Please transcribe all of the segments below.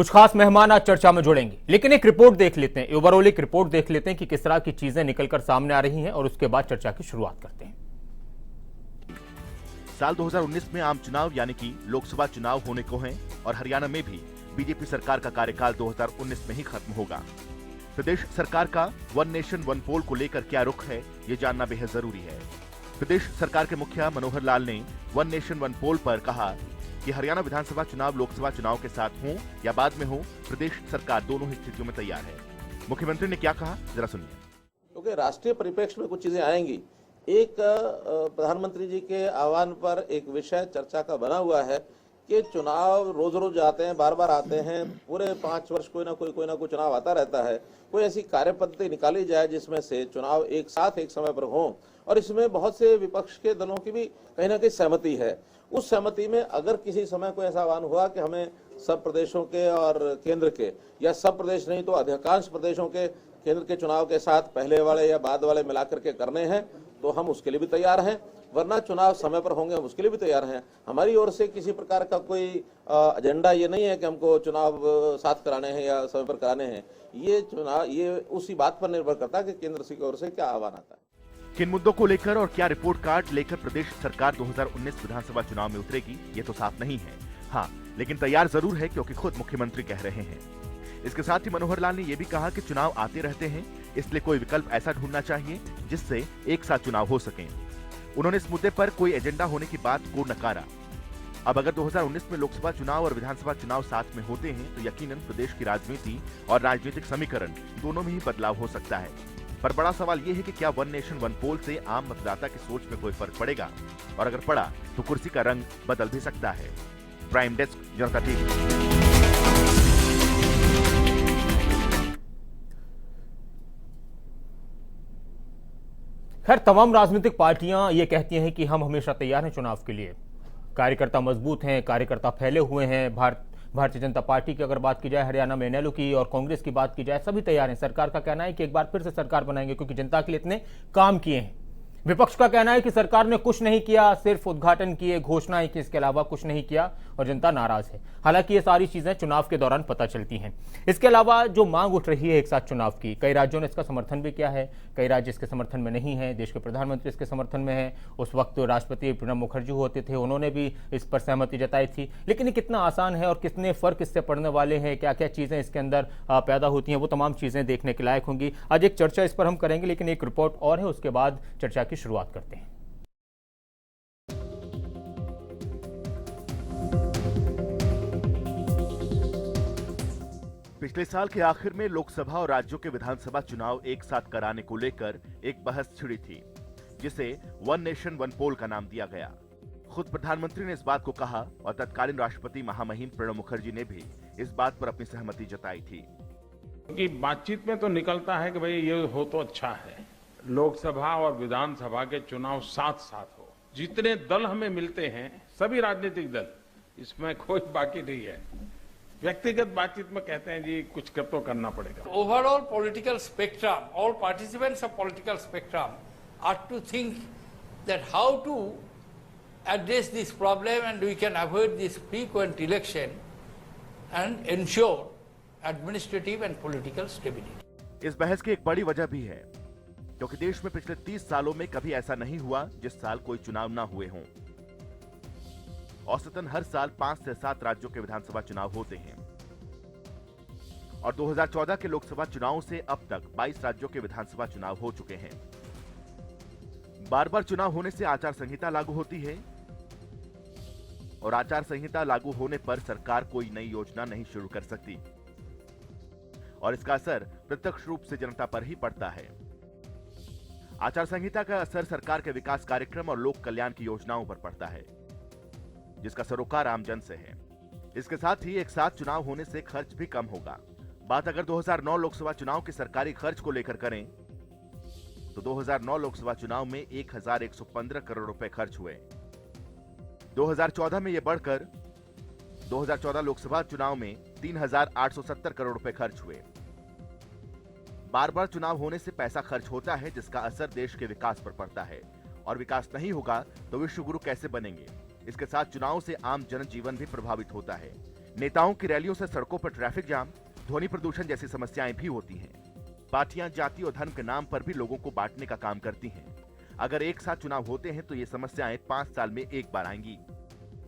कुछ खास मेहमान आज चर्चा में जुड़ेंगे, लेकिन एक रिपोर्ट देख लेते हैं, ओवरऑल एक रिपोर्ट देख लेते हैं कि किस तरह की चीजें निकलकर सामने आ रही हैं और उसके बाद चर्चा की शुरुआत करते हैं। साल 2019 में आम चुनाव यानी कि लोकसभा चुनाव होने को हैं और हरियाणा में भी बीजेपी सरकार का कार्यकाल 2019 में ही खत्म होगा। प्रदेश सरकार का वन नेशन वन पोल को लेकर क्या रुख है, ये जानना बेहद जरूरी है। प्रदेश सरकार के मुखिया मनोहर लाल ने वन नेशन वन पोल पर कहा कि हरियाणा विधानसभा चुनाव लोकसभा चुनाव के साथ हो या बाद में हो, प्रदेश सरकार दोनों ही स्थितियों में तैयार है। मुख्यमंत्री ने क्या कहा, जरा सुनिए। क्योंकि राष्ट्रीय परिप्रेक्ष्य में कुछ चीजें आएंगी। एक प्रधानमंत्री जी के आह्वान पर एक विषय चर्चा का बना हुआ है कि चुनाव रोज रोज आते हैं, बार बार आते हैं, पूरे 5 वर्ष कोई ना कोई चुनाव आता रहता है। कोई ऐसी कार्य पद्धति निकाली जाए जिसमें से चुनाव एक साथ एक समय पर हो, और इसमें बहुत से विपक्ष के दलों की भी कहीं ना कहीं सहमति है। उस सहमति में अगर किसी समय कोई ऐसा आह्वान हुआ कि हमें सब प्रदेशों के और केंद्र के, या सब प्रदेश नहीं तो अधिकांश प्रदेशों के केंद्र के चुनाव के साथ पहले वाले या बाद वाले मिलाकर के करने हैं, तो हम उसके लिए भी तैयार हैं। वरना चुनाव समय पर होंगे, हम उसके लिए भी तैयार हैं। हमारी ओर से किसी प्रकार का कोई एजेंडा ये नहीं है कि हमको चुनाव साथ कराने हैं या समय पर कराने हैं। ये चुनाव ये उसी बात पर निर्भर करता है कि केंद्र की ओर से क्या आह्वान आता है। किन मुद्दों को लेकर और क्या रिपोर्ट कार्ड लेकर प्रदेश सरकार 2019 विधानसभा चुनाव में उतरेगी, ये तो साफ नहीं है। हाँ, लेकिन तैयार जरूर है, क्योंकि खुद मुख्यमंत्री कह रहे हैं। इसके साथ ही मनोहर लाल ने यह भी कहा कि चुनाव आते रहते हैं, इसलिए कोई विकल्प ऐसा ढूंढना चाहिए जिससे एक साथ चुनाव हो सके। उन्होंने इस मुद्दे पर कोई एजेंडा होने की बात को नकारा। अब अगर 2019 में लोकसभा चुनाव और विधानसभा चुनाव साथ में होते हैं तो यकीनन प्रदेश की राजनीति और राजनीतिक समीकरण दोनों में ही बदलाव हो सकता है। पर बड़ा सवाल यह है कि क्या वन नेशन वन पोल से आम मतदाता की सोच में कोई फर्क पड़ेगा, और अगर पड़ा तो कुर्सी का रंग बदल भी सकता है। प्राइम डेस्क, जनता टीवी। खैर, तमाम राजनीतिक पार्टियां ये कहती हैं कि हम हमेशा तैयार हैं चुनाव के लिए। कार्यकर्ता मजबूत हैं, कार्यकर्ता फैले हुए हैं। भारतीय जनता पार्टी की अगर बात की जाए, हरियाणा में एनएलओ की और कांग्रेस की बात की जाए, सभी तैयार हैं। सरकार का कहना है कि एक बार फिर से सरकार बनाएंगे, क्योंकि जनता के लिए इतने काम किए हैं। विपक्ष का कहना है कि सरकार ने कुछ नहीं किया, सिर्फ उद्घाटन किए, घोषणाएं की, इसके अलावा कुछ नहीं किया और जनता नाराज है। हालांकि ये सारी चीजें चुनाव के दौरान पता चलती हैं। इसके अलावा जो मांग उठ रही है एक साथ चुनाव की, कई राज्यों ने इसका समर्थन भी किया है, कई राज्य इसके समर्थन में नहीं है। देश के प्रधानमंत्री इसके समर्थन में है। उस वक्त राष्ट्रपति प्रणब मुखर्जी होते थे, उन्होंने भी इस पर सहमति जताई थी। लेकिन ये कितना आसान है और कितने फर्क इससे पड़ने वाले हैं, क्या क्या चीजें इसके अंदर पैदा होती हैं, वो तमाम चीजें देखने के लायक होंगी। आज एक चर्चा इस पर हम करेंगे, लेकिन एक रिपोर्ट और है, उसके बाद चर्चा की शुरुआत करते हैं। पिछले साल के आखिर में लोकसभा और राज्यों के विधानसभा चुनाव एक साथ कराने को लेकर एक बहस छिड़ी थी, जिसे वन नेशन वन पोल का नाम दिया गया। खुद प्रधानमंत्री ने इस बात को कहा और तत्कालीन राष्ट्रपति महामहिम प्रणब मुखर्जी ने भी इस बात पर अपनी सहमति जताई थी। क्योंकि बातचीत में तो निकलता है कि भाई ये हो तो अच्छा है, लोकसभा और विधानसभा के चुनाव साथ साथ हो। जितने दल हमें मिलते हैं, सभी राजनीतिक दल, इसमें कोई बाकी नहीं है। व्यक्तिगत बातचीत में कहते हैं जी कुछ कर तो करना पड़ेगा। Overall political spectrum, all participants of political spectrum are to think that how to address this problem and we can avoid this frequent election and ensure administrative and political stability. इस बहस की एक बड़ी वजह भी है, क्योंकि देश में पिछले 30 सालों में कभी ऐसा नहीं हुआ जिस साल कोई चुनाव ना हुए हों। औसतन हर साल 5 से 7 राज्यों के विधानसभा चुनाव होते हैं और 2014 के लोकसभा चुनाव से अब तक 22 राज्यों के विधानसभा चुनाव हो चुके हैं। बार बार चुनाव होने से आचार संहिता लागू होती है और आचार संहिता लागू होने पर सरकार कोई नई योजना नहीं शुरू कर सकती और इसका असर प्रत्यक्ष रूप से जनता पर ही पड़ता है। आचार संहिता का असर सरकार के विकास कार्यक्रम और लोक कल्याण की योजनाओं पर पड़ता है, जिसका सरोकार आमजन से है। इसके साथ ही एक साथ चुनाव होने से खर्च भी कम होगा। बात अगर 2009 लोकसभा चुनाव के सरकारी खर्च को लेकर करें तो 2009 लोकसभा चुनाव में 1115 करोड़ रुपए खर्च हुए। 2014 में यह बढ़कर 2014 लोकसभा चुनाव में 3870 करोड़ रुपए खर्च हुए। बार बार चुनाव होने से पैसा खर्च होता है, जिसका असर देश के विकास पर पड़ता है और विकास नहीं होगा तो विश्व गुरु कैसे बनेंगे। इसके साथ चुनाव से आम जनजीवन भी प्रभावित होता है। नेताओं की रैलियों से सड़कों पर ट्रैफिक जाम, ध्वनि प्रदूषण जैसी समस्याएं भी होती हैं। पार्टियां जाति और धर्म के नाम पर भी लोगों को बांटने का काम करती हैं। अगर एक साथ चुनाव होते हैं तो ये समस्याएं 5 साल में एक बार आएंगी।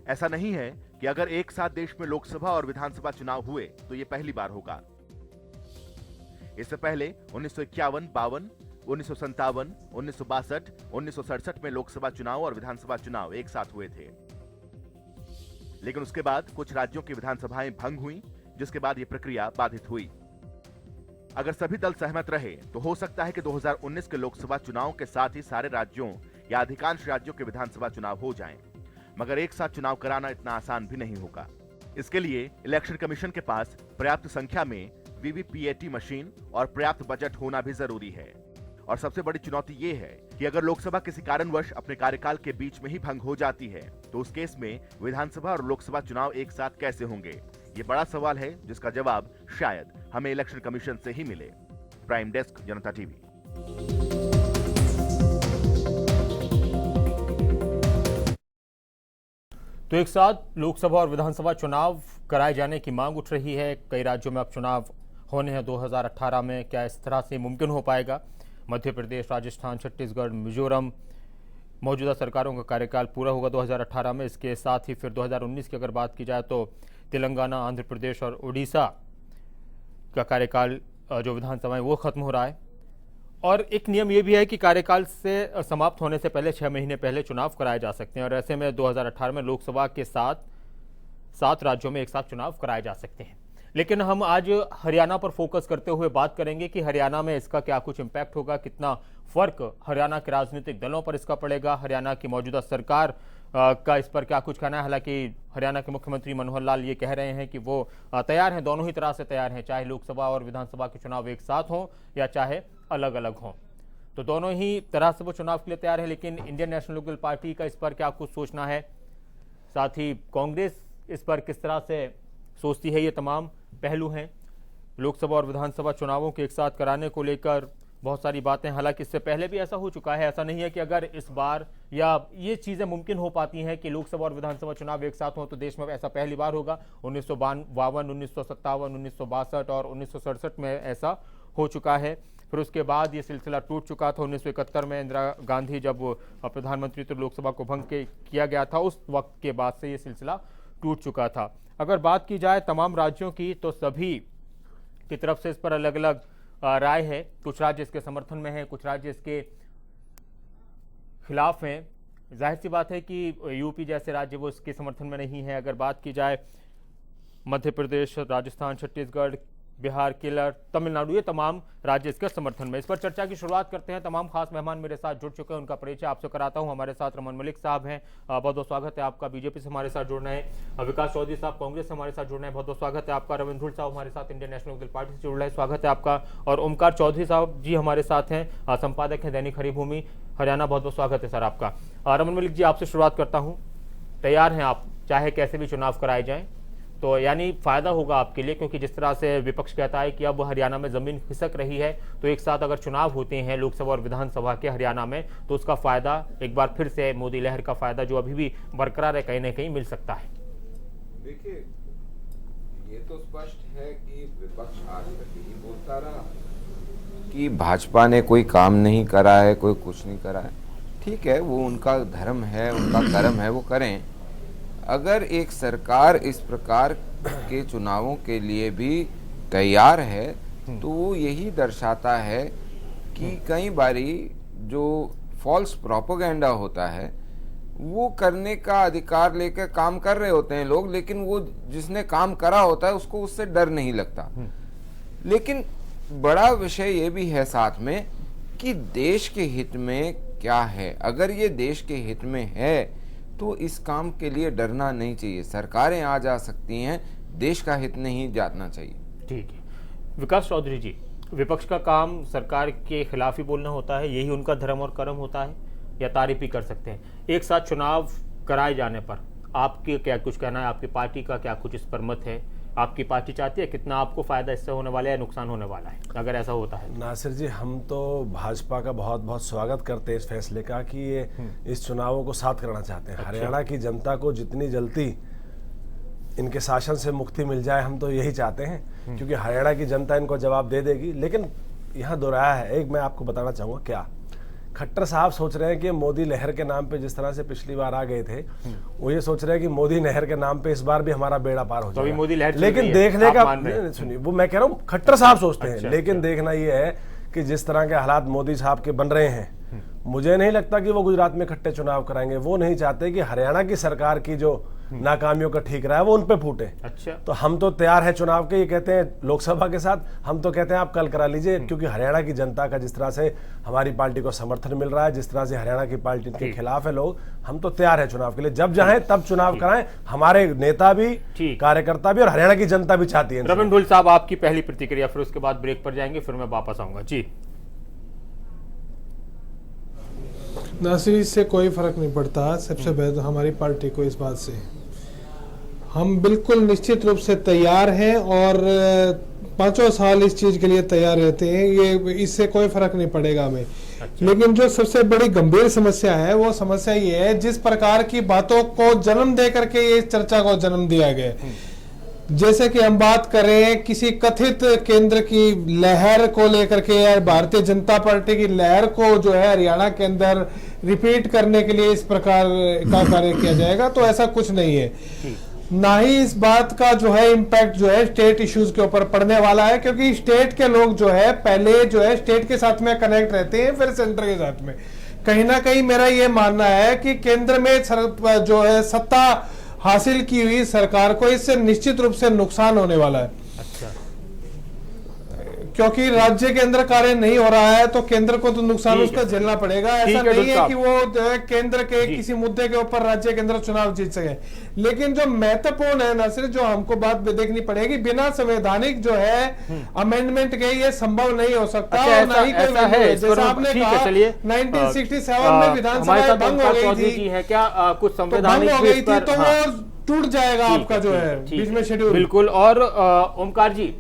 ऐसा नहीं है कि अगर एक साथ देश में लोकसभा और विधानसभा चुनाव हुए तो ये पहली बार होगा। इससे पहले 1951, 52, 1957, 1962, 1967 में लोकसभा चुनाव और विधानसभा चुनाव एक साथ हुए थे। लेकिन उसके बाद कुछ राज्यों की विधानसभाएं भंग हुई, जिसके बाद यह प्रक्रिया बाधित हुई। अगर सभी दल सहमत रहे तो हो सकता है कि 2019 के लोकसभा चुनाव के साथ ही सारे राज्यों या अधिकांश राज्यों के विधानसभा चुनाव हो जाएं। मगर एक साथ चुनाव कराना इतना आसान भी नहीं होगा। इसके लिए इलेक्शन कमीशन के पास पर्याप्त संख्या में वीवीपीएटी मशीन और पर्याप्त बजट होना भी जरूरी है। और सबसे बड़ी चुनौती ये है कि अगर लोकसभा किसी कारणवश अपने कार्यकाल के बीच में ही भंग हो जाती है तो उस केस में विधानसभा और लोकसभा चुनाव एक साथ कैसे होंगे? ये बड़ा सवाल है जिसका जवाब शायद हमें इलेक्शन कमीशन से ही मिले। प्राइम डेस्क, जनता टीवी। तो एक साथ लोकसभा और विधानसभा चुनाव कराए जाने की मांग उठ रही है। कई राज्यों में अब चुनाव होने हैं 2018 में। क्या इस तरह से मुमकिन हो पाएगा? मध्य प्रदेश, राजस्थान, छत्तीसगढ़, मिजोरम, मौजूदा सरकारों का कार्यकाल पूरा होगा 2018 में। इसके साथ ही फिर 2019 की अगर बात की जाए तो तेलंगाना, आंध्र प्रदेश और उड़ीसा का कार्यकाल जो विधानसभा है वो खत्म हो रहा है। और एक नियम ये भी है कि कार्यकाल से समाप्त होने से पहले 6 महीने पहले चुनाव कराए जा सकते हैं। और ऐसे में 2018 में लोकसभा के साथ 7 राज्यों में एक साथ चुनाव कराए जा सकते हैं। लेकिन हम आज हरियाणा पर फोकस करते हुए बात करेंगे कि हरियाणा में इसका क्या कुछ इम्पैक्ट होगा, कितना फर्क हरियाणा के राजनीतिक दलों पर इसका पड़ेगा, हरियाणा की मौजूदा सरकार का इस पर क्या कुछ कहना है। हालांकि हरियाणा के मुख्यमंत्री मनोहर लाल ये कह रहे हैं कि वो तैयार हैं, दोनों ही तरह से तैयार हैं, चाहे लोकसभा और विधानसभा के चुनाव एक साथ हों या चाहे अलग अलग हों, तो दोनों ही तरह से वो चुनाव के लिए तैयार है। लेकिन इंडियन नेशनल लोकदल पार्टी का इस पर क्या कुछ सोचना है, साथ ही कांग्रेस इस पर किस तरह से सोचती है, ये तमाम पहलू हैं। लोकसभा और विधानसभा चुनावों के एक साथ कराने को लेकर बहुत सारी बातें, हालांकि इससे पहले भी ऐसा हो चुका है। ऐसा नहीं है कि अगर इस बार या ये चीज़ें मुमकिन हो पाती हैं कि लोकसभा और विधानसभा चुनाव एक साथ हों तो देश में ऐसा पहली बार होगा। 1952, 1957, 1962 और 1967 में ऐसा हो चुका है। फिर उसके बाद ये सिलसिला टूट चुका था 1971 में। इंदिरा गांधी जब प्रधानमंत्री तो लोकसभा को भंग किया गया था, उस वक्त के बाद से ये सिलसिला टूट चुका था। अगर बात की जाए तमाम राज्यों की तो सभी की तरफ से इस पर अलग अलग राय है। कुछ राज्य इसके समर्थन में हैं, कुछ राज्य इसके खिलाफ हैं। जाहिर सी बात है कि यूपी जैसे राज्य वो इसके समर्थन में नहीं है। अगर बात की जाए मध्य प्रदेश, राजस्थान, छत्तीसगढ़, बिहार, केरल, तमिलनाडु, ये तमाम राज्य इसके समर्थन में। इस पर चर्चा की शुरुआत करते हैं। तमाम खास मेहमान मेरे साथ जुड़ चुके हैं, उनका परिचय आपसे कराता हूं। हमारे साथ रमन मलिक साहब हैं, बहुत बहुत स्वागत है आपका। बीजेपी से हमारे साथ जुड़ना है विकास चौधरी साहब, कांग्रेस से हमारे साथ जुड़ना है, बहुत बहुत स्वागत है आपका। रविंद्र साहब हमारे साथ इंडियन नेशनल लोकदल पार्टी से जुड़ रहे हैं, स्वागत है आपका। और ओमकार चौधरी साहब जी हमारे साथ हैं, संपादक हैं दैनिक हरिभूमि हरियाणा, बहुत बहुत स्वागत है सर आपका। रमन मलिक जी आपसे शुरुआत करता हूँ। तैयार हैं आप, चाहे कैसे भी चुनाव कराए जाएं तो यानी फायदा होगा आपके लिए, क्योंकि जिस तरह से विपक्ष कहता है कि अब हरियाणा में जमीन खिसक रही है, तो एक साथ अगर चुनाव होते हैं लोकसभा और विधानसभा के हरियाणा में तो उसका फायदा एक बार फिर से मोदी लहर का फायदा जो अभी भी बरकरार है कहीं ना कहीं मिल सकता है। देखिए, ये तो स्पष्ट है कि विपक्ष आज तक यही बोलता रहा कि भाजपा ने कोई काम नहीं करा है, कोई कुछ नहीं करा है। ठीक है, वो उनका धर्म है, उनका कर्म है, वो करें। अगर एक सरकार इस प्रकार के चुनावों के लिए भी तैयार है तो वो यही दर्शाता है कि कई बारी जो फॉल्स प्रोपेगेंडा होता है वो करने का अधिकार लेकर काम कर रहे होते हैं लोग, लेकिन वो जिसने काम करा होता है उसको उससे डर नहीं लगता। लेकिन बड़ा विषय ये भी है साथ में कि देश के हित में क्या है। अगर ये देश के हित में है तो इस काम के लिए डरना नहीं चाहिए। सरकारें आ जा सकती हैं, देश का हित नहीं जातना चाहिए। ठीक है विकास चौधरी जी, विपक्ष का काम सरकार के खिलाफ ही बोलना होता है, यही उनका धर्म और कर्म होता है, या तारीफ भी कर सकते हैं? एक साथ चुनाव कराए जाने पर आपके क्या कुछ कहना है, आपकी पार्टी का क्या कुछ इस पर मत है? आपकी पार्टी चाहती है, कितना आपको फायदा इससे होने वाला है, नुकसान होने वाला है अगर ऐसा होता है? नासिर जी, हम तो भाजपा का बहुत बहुत स्वागत करते हैं इस फैसले का कि ये इस चुनावों को साथ करना चाहते हैं। अच्छा। हरियाणा की जनता को जितनी जल्दी इनके शासन से मुक्ति मिल जाए, हम तो यही चाहते हैं, क्योंकि हरियाणा की जनता इनको जवाब दे देगी। लेकिन यहाँ दोहराया है, एक मैं आपको बताना चाहूँगा, क्या खट्टर साहब सोच रहे हैं कि मोदी लहर के नाम पे जिस तरह से पिछली बार आ गए थे, वो ये सोच रहे हैं कि मोदी लहर के नाम पे इस बार भी हमारा बेड़ा पार हो जाएगा। मोदी लहर लेकिन देखने का, सुनिए, वो मैं कह रहा हूँ खट्टर साहब सोचते हैं, लेकिन देखना ये है कि जिस तरह के हालात मोदी साहब के बन रहे हैं, मुझे नहीं लगता कि वो गुजरात में इकट्ठे चुनाव कराएंगे। वो नहीं चाहते कि हरियाणा की सरकार की जो नाकामियों का ठीक रहा है वो उन पे फूटे। अच्छा, तो हम तो तैयार है चुनाव के, ये कहते हैं लोकसभा के साथ, हम तो कहते हैं आप कल करा लीजिए, क्योंकि हरियाणा की जनता का जिस तरह से हमारी पार्टी को समर्थन मिल रहा है, जिस तरह से हरियाणा की पार्टी के खिलाफ है लोग, हम तो तैयार है चुनाव के लिए। जब चाहें तब चुनाव कराएं, हमारे नेता भी, कार्यकर्ता भी और हरियाणा की जनता भी चाहती है। रमन ढोल साहब, आपकी पहली प्रतिक्रिया, फिर उसके बाद ब्रेक पर जाएंगे, फिर मैं वापस आऊंगा। जी नासिर, इससे कोई फर्क नहीं पड़ता। सबसे पहले तो हमारी पार्टी को इस बात से हम बिल्कुल निश्चित रूप से तैयार हैं और 5 साल इस चीज के लिए तैयार रहते हैं, ये इससे कोई फर्क नहीं पड़ेगा हमें। अच्छा। लेकिन जो सबसे बड़ी गंभीर समस्या है वो समस्या ये है, जिस प्रकार की बातों को जन्म दे करके ये चर्चा को जन्म दिया गया, जैसे कि हम बात करें किसी कथित केंद्र की लहर को लेकर के या भारतीय जनता पार्टी की लहर को जो है हरियाणा के अंदर रिपीट करने के लिए इस प्रकार का कार्य किया जाएगा, तो ऐसा कुछ नहीं है। ना ही इस बात का जो है इम्पैक्ट जो है स्टेट इश्यूज के ऊपर पड़ने वाला है, क्योंकि स्टेट के लोग जो है पहले जो है स्टेट के साथ में कनेक्ट रहते हैं, फिर सेंटर के साथ में। कहीं ना कहीं मेरा ये मानना है कि केंद्र में जो है सत्ता हासिल की हुई सरकार को इससे निश्चित रूप से नुकसान होने वाला है। अच्छा। क्योंकि राज्य के अंदर कार्य नहीं हो रहा है तो केंद्र को तो नुकसान उसका झेलना पड़ेगा। ऐसा नहीं है कि वो केंद्र के किसी मुद्दे के ऊपर राज्य के अंदर चुनाव जीत सके। लेकिन जो महत्वपूर्ण है, नासिर, जो हमको बात देखनी पड़ेगी, बिना संवैधानिक जो है अमेंडमेंट के ये संभव नहीं हो सकता। और ना ही कोई है, जैसा आपने कहा 1967 में विधानसभा भंग हो गई थी, क्या कुछ संवैधानिक भंग हो गई थी, तो वो टूट जाएगा आपका जो है बीच में शेड्यूल। बिल्कुल। और ओमकार जी,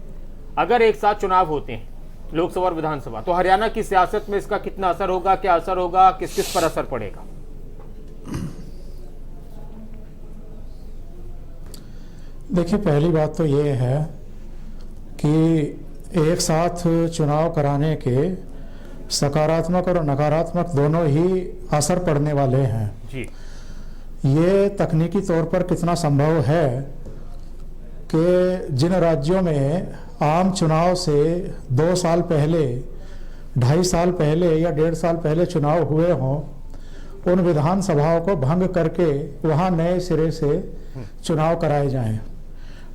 अगर एक साथ चुनाव होते हैं, लोकसभा और विधानसभा, तो हरियाणा की सियासत में इसका कितना असर होगा, क्या असर होगा, किस किस पर असर पड़ेगा? देखिए, पहली बात तो ये है कि एक साथ चुनाव कराने के सकारात्मक और नकारात्मक दोनों ही असर पड़ने वाले हैं जी। ये तकनीकी तौर पर कितना संभव है कि जिन राज्यों में आम चुनाव से 2 साल पहले, 2.5 साल पहले या 1.5 साल पहले चुनाव हुए हों, उन विधानसभाओं को भंग करके वहाँ नए सिरे से चुनाव कराए जाएं।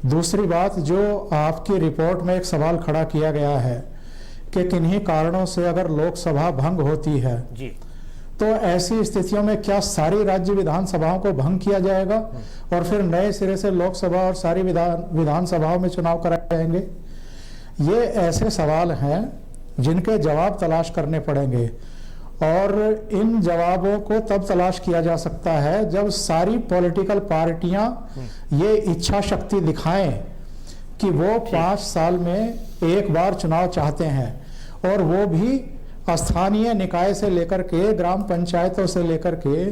दूसरी बात, जो आपकी रिपोर्ट में एक सवाल खड़ा किया गया है कि किन्हीं कारणों से अगर लोकसभा भंग होती है जी, तो ऐसी स्थितियों में क्या सारी राज्य विधानसभाओं को भंग किया जाएगा और फिर नए सिरे से लोकसभा और सारी विधानसभाओं में चुनाव कराए जाएंगे? ये ऐसे सवाल हैं जिनके जवाब तलाश करने पड़ेंगे, और इन जवाबों को तब तलाश किया जा सकता है जब सारी पॉलिटिकल पार्टियां ये इच्छा शक्ति दिखाएं कि वो 5 साल में एक बार चुनाव चाहते हैं, और वो भी स्थानीय निकाय से लेकर के, ग्राम पंचायतों से लेकर के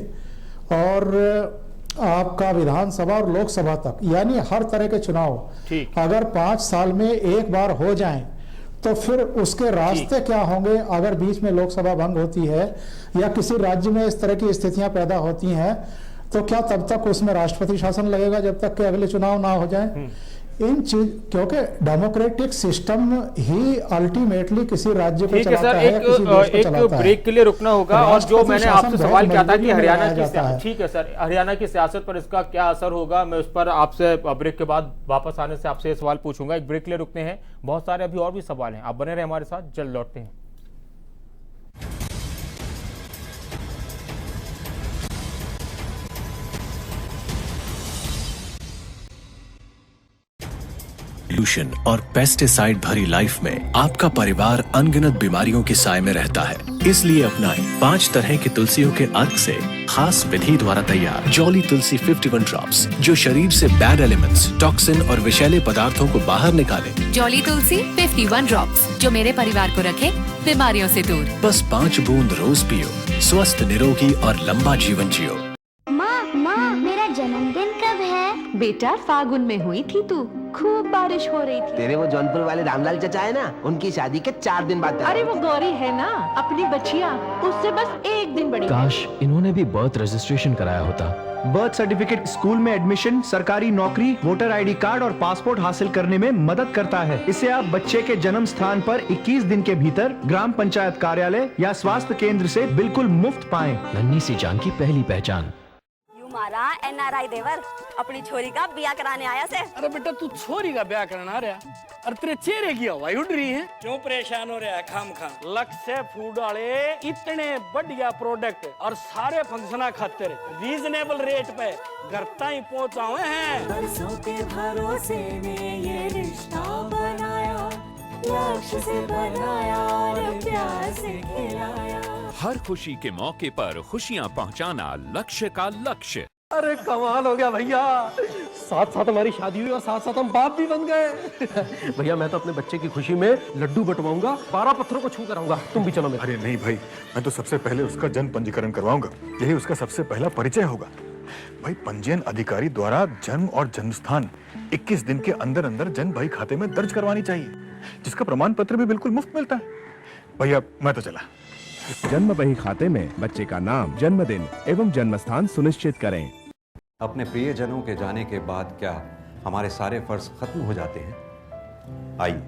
और आपका विधानसभा और लोकसभा तक, यानी हर तरह के चुनाव अगर 5 साल में एक बार हो जाएं, तो फिर उसके रास्ते क्या होंगे अगर बीच में लोकसभा भंग होती है या किसी राज्य में इस तरह की स्थितियां पैदा होती हैं, तो क्या तब तक उसमें राष्ट्रपति शासन लगेगा जब तक कि अगले चुनाव ना हो जाए? इन चीज, क्योंकि डेमोक्रेटिक सिस्टम ही अल्टीमेटली किसी राज्य को चलाता है, किसी देश को चलाता है। एक ब्रेक के लिए रुकना होगा। और जो मैंने आपसे सवाल किया था कि हरियाणा की, ठीक है सर, हरियाणा की सियासत पर इसका क्या असर होगा, मैं उस पर आपसे ब्रेक के बाद वापस आने से आपसे ये सवाल पूछूंगा। एक ब्रेक के लिए रुकते हैं, बहुत सारे अभी और भी सवाल हैं, आप बने रहे हमारे साथ, जल्द लौटते हैं। पोल्यूशन और पेस्टिसाइड भरी लाइफ में आपका परिवार अनगिनत बीमारियों के साए में रहता है। इसलिए अपनाएं 5 तरह की तुलसियों के अर्क से खास विधि द्वारा तैयार जॉली तुलसी 51 ड्रॉप्स, जो शरीर से बैड एलिमेंट्स, टॉक्सिन और विषैले पदार्थों को बाहर निकाले। जॉली तुलसी 51 ड्रॉप्स, जो मेरे परिवार को रखे बीमारियों से दूर। बस 5 बूंद रोज पियो, स्वस्थ, निरोगी और लंबा जीवन जियो। माँ माँ मेरा जन्मदिन कब है? बेटा फागुन में हुई थी तू, खूब बारिश हो रही थी। तेरे वो जौनपुर वाले रामलाल चचा है ना, उनकी शादी के 4 दिन बाद। अरे वो गौरी है ना, अपनी बच्चिया, उससे बस 1 दिन बड़ी। काश इन्होंने भी बर्थ रजिस्ट्रेशन कराया होता। बर्थ सर्टिफिकेट स्कूल में एडमिशन, सरकारी नौकरी, वोटर आईडी कार्ड और पासपोर्ट हासिल करने में मदद करता है। इसे आप बच्चे के जन्म स्थान पर 21 दिन के भीतर ग्राम पंचायत कार्यालय या स्वास्थ्य केंद्र से बिल्कुल मुफ्त पाएं। नन्ही सी जान की पहली पहचान। मारा NRI देवर अपनी छोरी का ब्याह कराने आया से। अरे बेटा तू छोरी का ब्याह करना आ रहा, अरे तेरे चेहरे की हवाई उड़ रही है। क्यों परेशान हो रहा है खाम खाम? लक्ष्य फूड वाले इतने बढ़िया प्रोडक्ट और सारे फंक्शन खातिर रीजनेबल रेट पे घर तक पहुँचा हुए हैं। बरसों के भरोसे ने ये रिश्ता बनाया, लक्ष्य से बनाया और प्यार से खिलाया। हर खुशी के मौके पर खुशियाँ पहुँचाना लक्ष्य का लक्ष्य। अरे कमाल हो गया भैया, साथ साथ हमारी शादी हुई और साथ साथ हम बाप भी बन गए। भैया मैं तो अपने बच्चे की खुशी में लड्डू बंटवाऊंगा, 12 पत्थरों को छू कर आऊंगा, तुम भी चलो। अरे नहीं भाई, मैं तो सबसे पहले उसका जन्म पंजीकरण करवाऊंगा, यही उसका सबसे पहला परिचय होगा। भाई पंजीयन अधिकारी द्वारा जन्म और जन्म स्थान 21 दिन के अंदर अंदर जन भाई खाते में दर्ज करवानी चाहिए, जिसका प्रमाण पत्र भी बिल्कुल मुफ्त मिलता है। भैया मैं तो चला। जन्म बही खाते में बच्चे का नाम, जन्मदिन एवं जन्म स्थान सुनिश्चित करें। अपने प्रियजनों के जाने के बाद क्या हमारे सारे फर्ज खत्म हो जाते हैं? आइए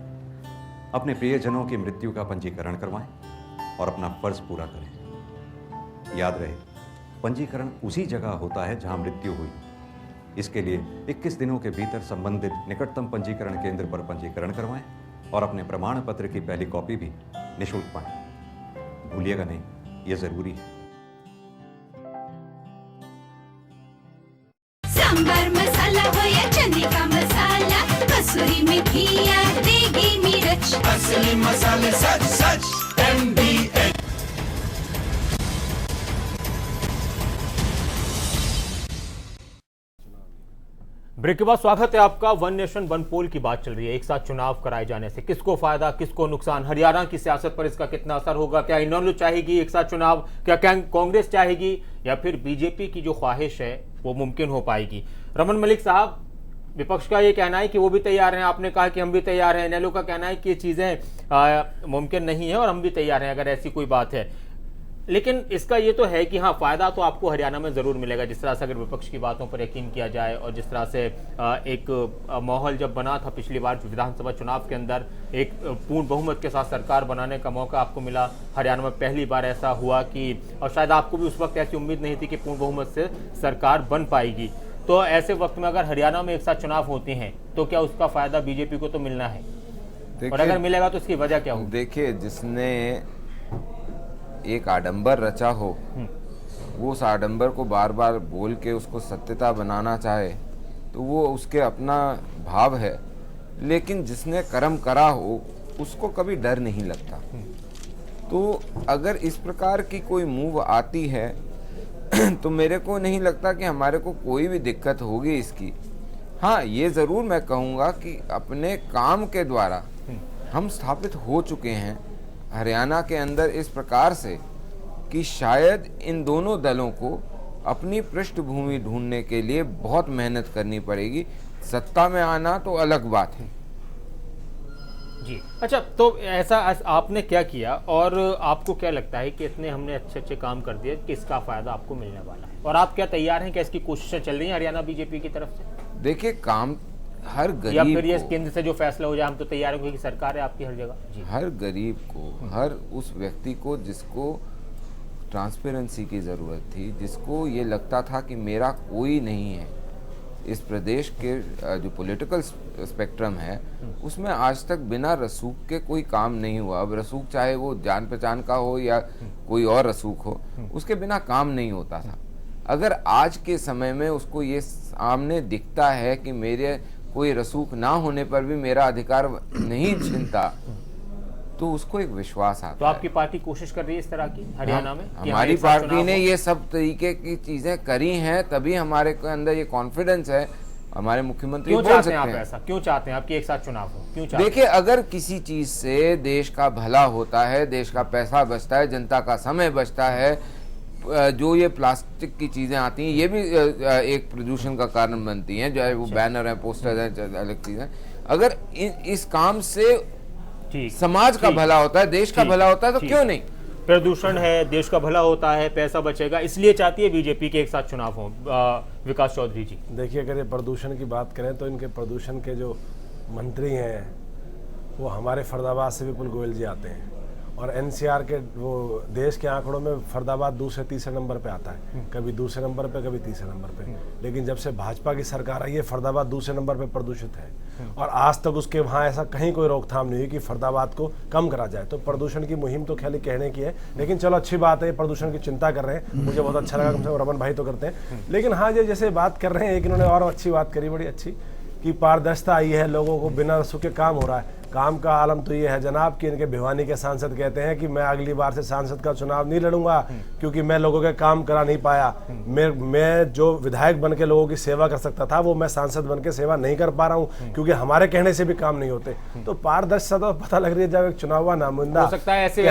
अपने प्रियजनों की मृत्यु का पंजीकरण करवाएं और अपना फर्ज पूरा करें। याद रहे, पंजीकरण उसी जगह होता है जहां मृत्यु हुई। इसके लिए 21 दिनों के भीतर संबंधित निकटतम पंजीकरण केंद्र पर पंजीकरण करवाएं और अपने प्रमाण पत्र की पहली कॉपी भी निःशुल्क पाएं। भूलिएगा नहीं, ये जरूरी है। सांबर मसाला हो या चने का मसाला, कसूरी मेथी या देगी मिर्च, असली मसाले सच सच MDH। ब्रेक के बाद स्वागत है आपका। वन नेशन वन पोल की बात चल रही है। एक साथ चुनाव कराए जाने से किसको फायदा, किसको नुकसान, हरियाणा की सियासत पर इसका कितना असर होगा, क्या इनेलो चाहेगी एक साथ चुनाव, क्या कांग्रेस चाहेगी, या फिर बीजेपी की जो ख्वाहिश है वो मुमकिन हो पाएगी? रमन मलिक साहब, विपक्ष का ये कहना है कि वो भी तैयार हैं, आपने कहा कि हम भी तैयार हैं, इनेलो का कहना है कि ये चीजें मुमकिन नहीं है और हम भी तैयार हैं अगर ऐसी कोई बात है। लेकिन इसका ये तो है कि हाँ, फायदा तो आपको हरियाणा में जरूर मिलेगा, जिस तरह से अगर विपक्ष की बातों पर यकीन किया जाए और जिस तरह से एक माहौल जब बना था पिछली बार विधानसभा चुनाव के अंदर, एक पूर्ण बहुमत के साथ सरकार बनाने का मौका आपको मिला। हरियाणा में पहली बार ऐसा हुआ कि, और शायद आपको भी उस वक्त ऐसी उम्मीद नहीं थी कि पूर्ण बहुमत से सरकार बन पाएगी। तो ऐसे वक्त में अगर हरियाणा में एक साथ चुनाव होते हैं तो क्या उसका फायदा बीजेपी को तो मिलना है, और अगर मिलेगा तो इसकी वजह क्या होगी? देखिए, जिसने एक आडंबर रचा हो वो उस आडंबर को बार बार बोल के उसको सत्यता बनाना चाहे तो वो उसके अपना भाव है, लेकिन जिसने कर्म करा हो उसको कभी डर नहीं लगता। तो अगर इस प्रकार की कोई मूव आती है तो मेरे को नहीं लगता कि हमारे को कोई भी दिक्कत होगी इसकी। हाँ, ये ज़रूर मैं कहूँगा कि अपने काम के द्वारा हम स्थापित हो चुके हैं हरियाणा के अंदर इस प्रकार से कि शायद इन दोनों दलों को अपनी पृष्ठभूमि ढूंढने के लिए बहुत मेहनत करनी पड़ेगी। सत्ता में आना तो अलग बात है जी। अच्छा, तो ऐसा आपने क्या किया और आपको क्या लगता है कि इतने हमने अच्छे अच्छे काम कर दिए, किसका फायदा आपको मिलने वाला है, और आप क्या तैयार हैं, क्या इसकी कोशिशें चल रही हैं हरियाणा बीजेपी की तरफ से? देखिए, काम हर गरीब या फिर ये केंद्र से जो फैसला हो जाए हम तो तैयार हैं क्योंकि सरकार है आपकी हर जगह जी। हर गरीब को, हर उस व्यक्ति को जिसको ट्रांसपेरेंसी की ज़रूरत थी, जिसको ये लगता था कि मेरा कोई नहीं है, इस प्रदेश के जो पॉलिटिकल स्पेक्ट्रम है उसमें आज तक बिना रसूख के कोई काम नहीं हुआ। अब रसूख चाहे वो जान पहचान का हो या कोई और रसूख हो, उसके बिना काम नहीं होता था। अगर आज के समय में उसको ये सामने दिखता है कि मेरे कोई रसूख ना होने पर भी मेरा अधिकार नहीं छिनता, तो उसको एक विश्वास आता है। तो आपकी पार्टी कोशिश कर रही है इस तरह की हरियाणा में? हमारी पार्टी ने ये सब तरीके की चीजें करी हैं, तभी हमारे अंदर ये कॉन्फिडेंस है। हमारे मुख्यमंत्री क्यों चाहते हैं आप ऐसा? क्यों चाहते हैं आपकी एक साथ चुनाव हो? क्यों चाहते हैं? देखिए, अगर किसी चीज से देश का भला होता है, देश का पैसा बचता है, जनता का समय बचता है, जो ये प्लास्टिक की चीजें आती हैं ये भी एक प्रदूषण का कारण बनती हैं, चाहे वो बैनर है, पोस्टर है, अलग चीजें। अगर इस काम से समाज का भला होता है, देश का भला होता है, तो क्यों नहीं? प्रदूषण है, देश का भला होता है, पैसा बचेगा, इसलिए चाहती है बीजेपी के एक साथ चुनाव हो। विकास चौधरी जी, देखिए अगर ये प्रदूषण की बात करें तो इनके प्रदूषण के जो मंत्री हैं वो हमारे फरीदाबाद से विपुल गोयल जी आते हैं, और एनसीआर के वो देश के आंकड़ों में फरीदाबाद दूसरे तीसरे नंबर पे आता है, कभी दूसरे नंबर पे, कभी तीसरे नंबर पे। लेकिन जब से भाजपा की सरकार आई है फरीदाबाद दूसरे नंबर पे प्रदूषित है, और आज तक उसके वहाँ ऐसा कहीं कोई रोकथाम नहीं हुई कि फरीदाबाद को कम करा जाए। तो प्रदूषण की मुहिम तो खाली कहने की है, लेकिन चलो अच्छी बात है, प्रदूषण की चिंता कर रहे हैं, मुझे बहुत अच्छा लगा, कम से कम रमन भाई तो करते हैं। लेकिन हाँ, ये जैसे बात कर रहे हैं, एक इन्होंने और अच्छी बात करी, बड़ी अच्छी, कि पारदर्शिता आई है, लोगों को बिना रसूख के काम हो रहा है। काम का आलम तो ये है जनाब कि इनके भिवानी के सांसद कहते हैं कि मैं अगली बार से सांसद का चुनाव नहीं लड़ूंगा क्योंकि मैं लोगों के काम करा नहीं पाया। मैं जो विधायक बन के लोगों की सेवा कर सकता था वो मैं सांसद बन के सेवा नहीं कर पा रहा हूँ क्योंकि हमारे कहने से भी काम नहीं होते। तो पारदर्शिता तो पता लग रही है जब एक चुनाव नामुमकिन हो सकता है, ऐसे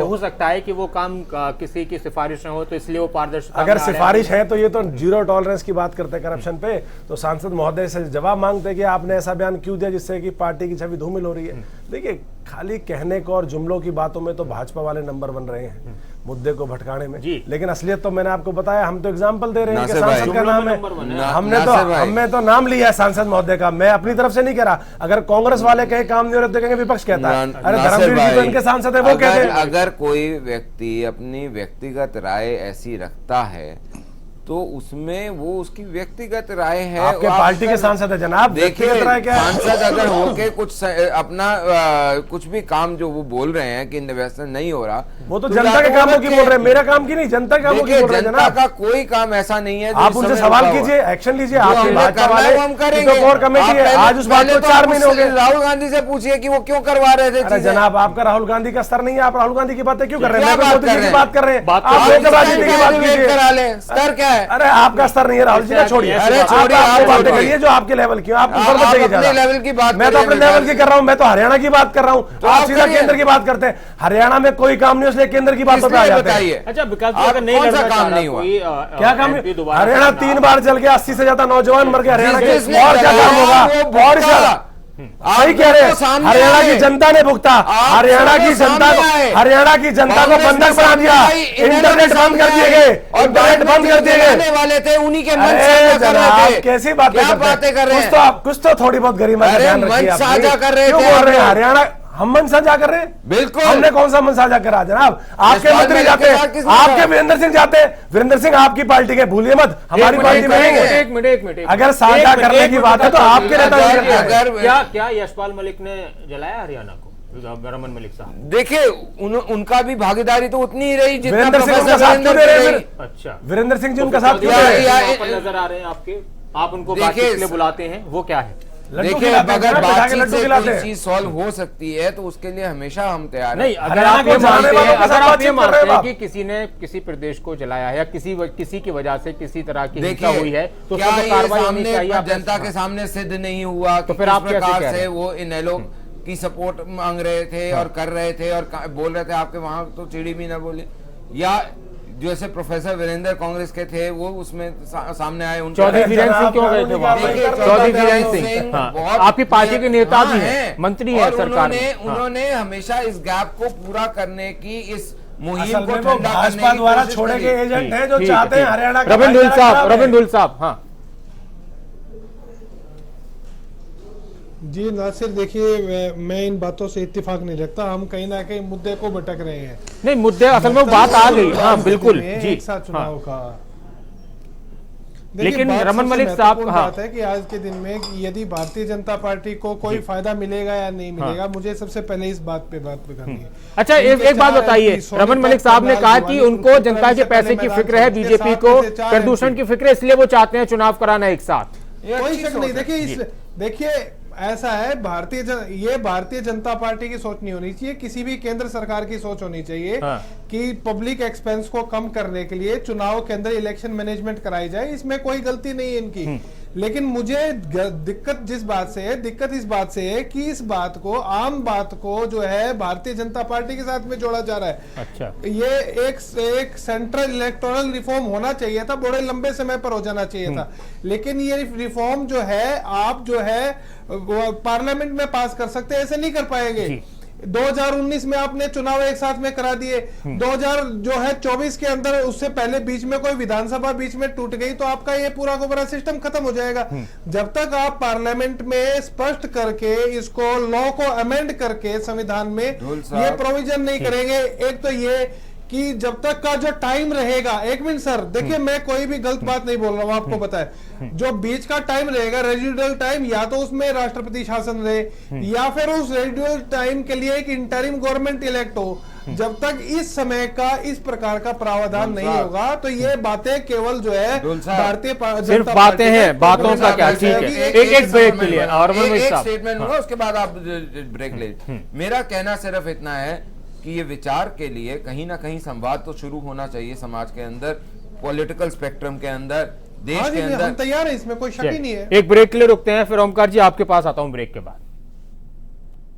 हो सकता है कि वो काम किसी की सिफारिश न हो, तो इसलिए वो पारदर्शिता। अगर सिफारिश है तो ये तो जीरो टॉलरेंस की बात करते हैं करप्शन पे। तो सांसद महोदय से जवाब मांगते कि आपने ऐसा बयान क्यों दिया जिससे कि पार्टी की छवि धूमिल हो रही है। देखिए खाली कहने को और जुमलों की बातों में तो भाजपा वाले नंबर बन रहे हैं मुद्दे को भटकाने में, लेकिन असलियत तो मैंने आपको बताया, हम तो एग्जाम्पल दे रहे हैं कि सांसद का नाम है, हमने तो नाम लिया है सांसद महोदय का, मैं अपनी तरफ से नहीं कह रहा। अगर कांग्रेस वाले कहे काम नहीं हो रहे तो कहेंगे विपक्ष कहता है, अरे धर्मवीर जी तो इनके सांसद है, वो कहते हैं। अगर कोई व्यक्ति अपनी व्यक्तिगत राय ऐसी रखता है तो उसमें वो उसकी व्यक्तिगत राय है। आपके पार्टी के सांसद है जनाब, देखिए सांसद अगर होके कुछ अपना कुछ भी काम जो वो बोल रहे हैं कि व्यवस्था नहीं हो रहा, वो तो जनता के कामों की बोल रहे हैं, मेरा काम की नहीं, जनता के कामों की बोल रहे हैं। जनता का कोई काम ऐसा नहीं है, आप उनसे सवाल कीजिए, एक्शन लीजिए। आपकी भाजपा वाले हम करेंगे, कोर कमेटी है, आज उस बात को 4 महीने हो गए। राहुल गांधी से पूछिए कि वो क्यों करवा रहे थे। अरे जनाब आपका राहुल गांधी का स्तर नहीं है, आप राहुल गांधी की बातें क्यों कर रहे हैं? मोदी जी की बात कर रहे हैं, आप लोग राजनीति की बात कीजिए। स्तर क्या है? अरे आपका स्तर नहीं है राहुल जी का, छोड़िए। अरे छोड़िए, आप बातें करिए जो आपके लेवल की, आप ऊपर मत जाइए। लेवल की बात मैं तो अपने लेवल की कर रहा हूं, मैं तो हरियाणा की बात कर रहा हूं, आप सीधा केंद्र की बात करते हैं। हरियाणा में कोई काम नहीं, इसलिए केंद्र की बातों पे आ जाते हैं। अच्छा विकास जी, अगर नहीं लड़ना काम नहीं हुआ, क्या काम? हरियाणा 3 बार चल गया, 80 से ज्यादा नौजवान मर गए हरियाणा के, और क्या काम होगा? और ज्यादा सही कह रहे हैं, हरियाणा की जनता ने भुगता, हरियाणा की जनता को बंधक बना दिया, इंटरनेट बंद कर दिए गए, इंटरनेट बंद कर दिए गए वाले थे उन्हीं के मन साझा कर रहे थे। कैसी बातें कर रहे हैं? कुछ तो थोड़ी बहुत गरिमा का ध्यान रखिए। साझा कर रहे थे, क्यों बोल रहे हैं हरियाणा हम मन साझा कर रहे हैं? बिल्कुल, हमने कौन सा मन साझा करा जनाब? आपके मंत्री जाते हैं, आपके वीरेंद्र सिंह जाते हैं, वीरेंद्र सिंह आपकी पार्टी के, भूलिए मत, हमारी पार्टी में नहीं है। एक मिनट, अगर साझा करने की बात है तो आपके नेता क्या यशपाल मलिक ने जलाया हरियाणा को? रमन मलिक साहब, देखिए उनका भी भागीदारी तो उतनी ही रही जितना वीरेंद्र सिंह उनका साथ क्यों दे रहे हैं? अच्छा, वीरेंद्र सिंह जी उनका साथ क्यों दे रहे हैं? नजर आ रहे हैं आपके, आप उनको बातचीत के लिए बुलाते हैं, वो क्या है? देखिए अगर बातचीत से कोई चीज सॉल्व हो सकती है तो उसके लिए हमेशा हम तैयार हैं। नहीं, अगर आप ये मानते हैं कि किसी ने किसी प्रदेश को जलाया है या किसी की वजह से किसी तरह की हिंसा हुई है तो क्या ये कार्रवाई होनी चाहिए? जनता के सामने सिद्ध नहीं हुआ तो फिर आप प्रकार से वो इनेलो की सपोर्ट मांग रहे थे और कर रहे थे और बोल रहे थे, आपके वहां तो चिड़ी भी ना बोले, या जैसे प्रोफेसर वीरेंद्र कांग्रेस के थे वो उसमें सामने आए। चौधरी वीरेंद्र सिंह क्यों गए थे वहां पर? चौधरी वीरेंद्र सिंह आपकी पार्टी के नेता भी हैं, मंत्री हैं सरकार में। उन्होंने हमेशा इस गैप को पूरा करने की, इस मुहिम को भाजपा द्वारा छोड़े गए एजेंट हैं जो चाहते हैं हरियाणा। रविंद्र दुल साहब, हाँ जी नासिर, देखिए मैं इन बातों से इत्तेफाक नहीं रखता, हम कहीं ना कहीं मुद्दे को भटक रहे हैं। नहीं, मुद्दे असल में बात आ गई, हाँ बिल्कुल जी, एक साथ चुनाव का। लेकिन रमन मलिक साहब, बात है कि आज के दिन में यदि भारतीय जनता पार्टी को कोई फायदा मिलेगा या नहीं मिलेगा, मुझे सबसे पहले इस बात पे करनी है। अच्छा एक बात बताइए, रमन मलिक साहब ने कहा कि उनको जनता के पैसे की फिक्र है, बीजेपी को प्रदूषण की फिक्र है, इसलिए वो चाहते हैं चुनाव कराना एक साथ। कोई शक नहीं। देखिए ऐसा है, भारतीय जनता पार्टी की सोच नहीं होनी चाहिए, किसी भी केंद्र सरकार की सोच होनी चाहिए कि पब्लिक एक्सपेंस को कम करने के लिए चुनाव के अंदर इलेक्शन मैनेजमेंट कराई जाए, इसमें कोई गलती नहीं है इनकी। लेकिन मुझे दिक्कत इस बात से है कि इस बात को, आम बात को जो है भारतीय जनता पार्टी के साथ में जोड़ा जा रहा है। अच्छा, ये एक सेंट्रल इलेक्टोरल रिफॉर्म होना चाहिए था, बड़े लंबे समय पर हो जाना चाहिए था, लेकिन ये रिफॉर्म जो है आप जो है पार्लियामेंट में पास कर सकते हैं, ऐसे नहीं कर पाएंगे। 2019 में आपने चुनाव एक साथ में करा दिए, 2024 के अंदर, उससे पहले बीच में कोई विधानसभा बीच में टूट गई तो आपका ये पूरा का पूरा सिस्टम खत्म हो जाएगा। जब तक आप पार्लियामेंट में स्पष्ट करके इसको लॉ को अमेंड करके संविधान में ये प्रोविजन नहीं करेंगे, एक तो ये कि जब तक का जो टाइम रहेगा, एक मिनट सर, देखिए मैं कोई भी गलत बात नहीं बोल रहा हूं, आपको पता है, जो बीच का टाइम रहेगा रेजिडुअल टाइम, या तो उसमें राष्ट्रपति शासन रहे या फिर उस रेजिडुअल टाइम के लिए एक इंटरिम गवर्नमेंट इलेक्ट हो। जब तक इस समय का इस प्रकार का प्रावधान नहीं होगा तो ये बातें केवल जो है भारतीय सिर्फ बातें हैं, बातों का क्या। ठीक है, एक ब्रेक के लिए और एक स्टेटमेंट होगा, उसके बाद आप ब्रेक ले। मेरा कहना सिर्फ इतना है कि ये विचार के लिए कहीं ना कहीं संवाद तो शुरू होना चाहिए समाज के अंदर, पॉलिटिकल स्पेक्ट्रम के अंदर, देश के अंदर। हम तैयार है, इसमें कोई शक ही नहीं है। एक ब्रेक के लिए रुकते हैं, फिर ओमकार जी आपके पास आता हूं ब्रेक के बाद।